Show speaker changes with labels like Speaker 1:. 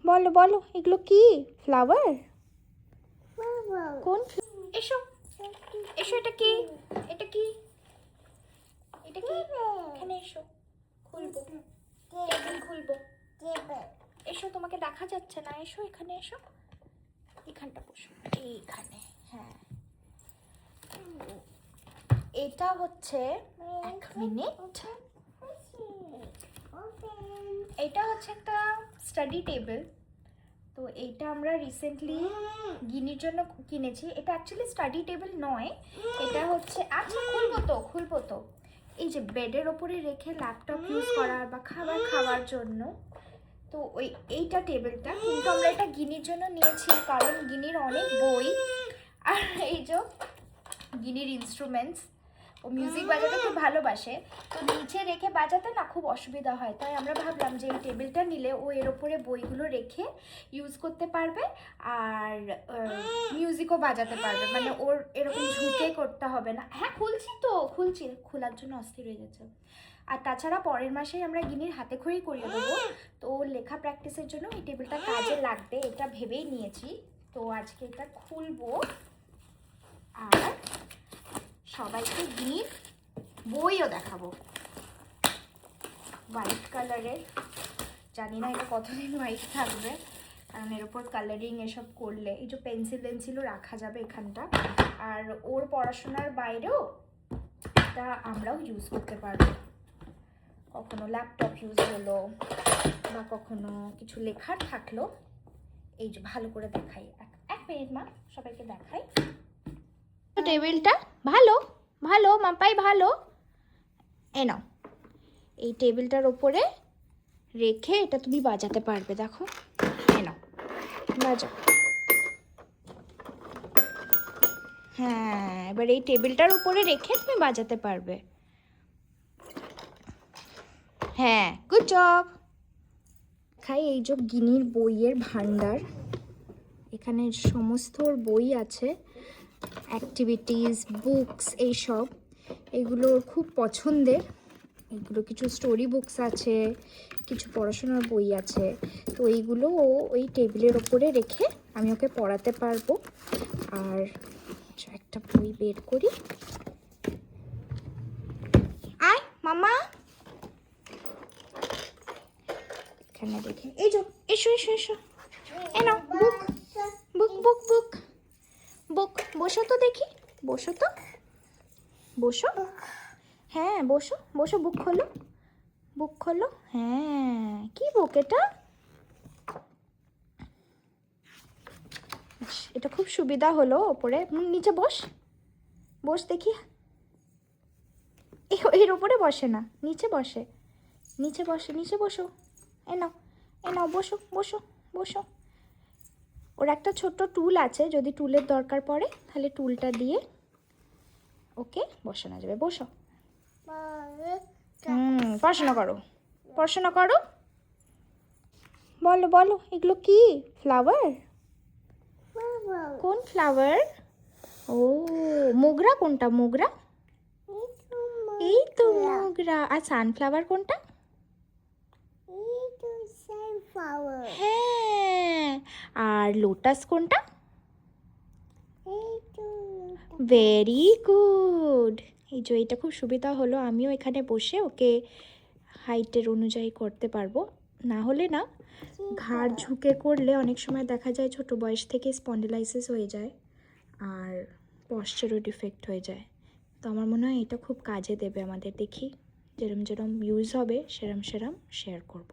Speaker 1: বলো বলো এগুলো কি ফ্লাওয়ার? কোন এসো এসো, এটা কি? এটা কি? এটা কি? এখানে এসো, খুলবো, টেবিল খুলবো। এসো, তোমাকে দেখা যাচ্ছে না, এসো এখানে এসো, এখানটা বসো, এইখানে। হ্যাঁ, এটা হচ্ছে, এক মিনিট, এটা হচ্ছে একটা স্টাডি টেবিল। তো এইটা আমরা রিসেন্টলি গিনির জন্য কিনেছি। এটা অ্যাকচুয়ালি স্টাডি টেবিল নয়, এটা হচ্ছে, আচ্ছা খুলবো তো, এই যে বেডের ওপরে রেখে ল্যাপটপ ইউজ করার বা খাবার খাওয়ার জন্য। তো এইটা টেবিলটা, কিন্তু আমরা এটা গিনির জন্য নিয়েছি কারণ গিনির অনেক বই, আর এই যে গিনির ইনস্ট্রুমেন্টস, ও মিউজিক বাজাতে খুব ভালোবাসে। তো নিচে রেখে বাজাতে না খুব অসুবিধা হয়, তাই আমরা ভাবলাম যে এই টেবিলটা নিলে ও এর ওপরে বইগুলো রেখে ইউজ করতে পারবে আর মিউজিকও বাজাতে পারবে, মানে ওর এরকম ঝুঁকে করতে হবে না। হ্যাঁ খুলছি, খোলার জন্য অস্থির হয়ে যাচ্ছে। আর তাছাড়া পরের মাসেই আমরা গিনির হাতে খড়ি করিয়ে দেবো, তো ওর লেখা প্র্যাকটিসের জন্য এই টেবিলটা কাজে লাগবে, এটা ভেবেই নিয়েছি। তো আজকে এটা খুলবো আর সবাইকে গিনির বইও দেখাবো, হোয়াইট কালারের। জানি না এটা কতদিন হোয়াইট থাকবে, কারণ এর উপর কালারিং এসব করলে এই যে পেন্সিলও রাখা যাবে এখানটা। আর ওর পড়াশোনার বাইরেও এটা আমরাও ইউজ করতে পারবো, কখনো ল্যাপটপ ইউজ হলো বা কখনো কিছু লেখার থাকলো। এই যে ভালো করে দেখাই, এক মিনিট মা, সবাইকে দেখাই। টেবিলটা ভালো মাপাই ভালো, এ নাও, এই টেবিলটার ওপরে রেখে এটা তুমি বাজাতে পারবে, দেখো, এ নাও বাজাও। হ্যাঁ, এবার এই টেবিলটার উপরে রেখে তুমি বাজাতে পারবে। হ্যাঁ, গুড জব। খাই এই যে গিনির বইয়ের ভান্ডার, এখানে সমস্ত বই আছে, অ্যাক্টিভিটিস, বুকস, এইসব, এগুলো খুব পছন্দের। এগুলো কিছু স্টোরি বুকস আছে, কিছু পড়াশোনার বই আছে। তো এইগুলো ও ওই টেবিলের ওপরে রেখে আমি ওকে পড়াতে পারবো। আর একটা বই বের করি, আয় মামা, এখানে দেখে, এই যে এসো এসো এসো, এ নাও বুক বুক বুক বুক বুক, বসো তো দেখি, বসো তো, বসো, হ্যাঁ বসো বসো, বুক খোলো, হ্যাঁ, কি বুক এটা? এটা খুব সুবিধা হলো, ওপরে নিচে বস দেখি, এর ওপরে বসে না, নিচে বসে, নিচে বসো, এ নাও বসো। ওর একটা ছোট্ট টুল আছে, যদি টুলের দরকার পড়ে তাহলে টুলটা দিয়ে ওকে বসানো যাবে। বসো, পড়াশোনা করো। বলো এগুলো কি ফ্লাওয়ার? কোন ফ্লাওয়ার? ও, মোগরা কোনটা? মোগরা, এই তো মোগরা। আর সানফ্লাওয়ার কোনটা? হ্যাঁ, আর লোটাস কোনটা? Very good. এই যে এটা খুব সুবিধা হলো, আমিও এখানে বসে ওকে হাইটের অনুযায়ী করতে পারবো। না হলে না, ঘাড় ঝুঁকে করলে অনেক সময় দেখা যায় ছোট বয়স থেকে স্পন্ডিলাইসিস হয়ে যায় আর পশ্চারও ডিফেক্ট হয়ে যায়। তো আমার মনে হয় এটা খুব কাজে দেবে আমাদের। দেখি যেরম ইউজ হবে সেরম শেয়ার করব।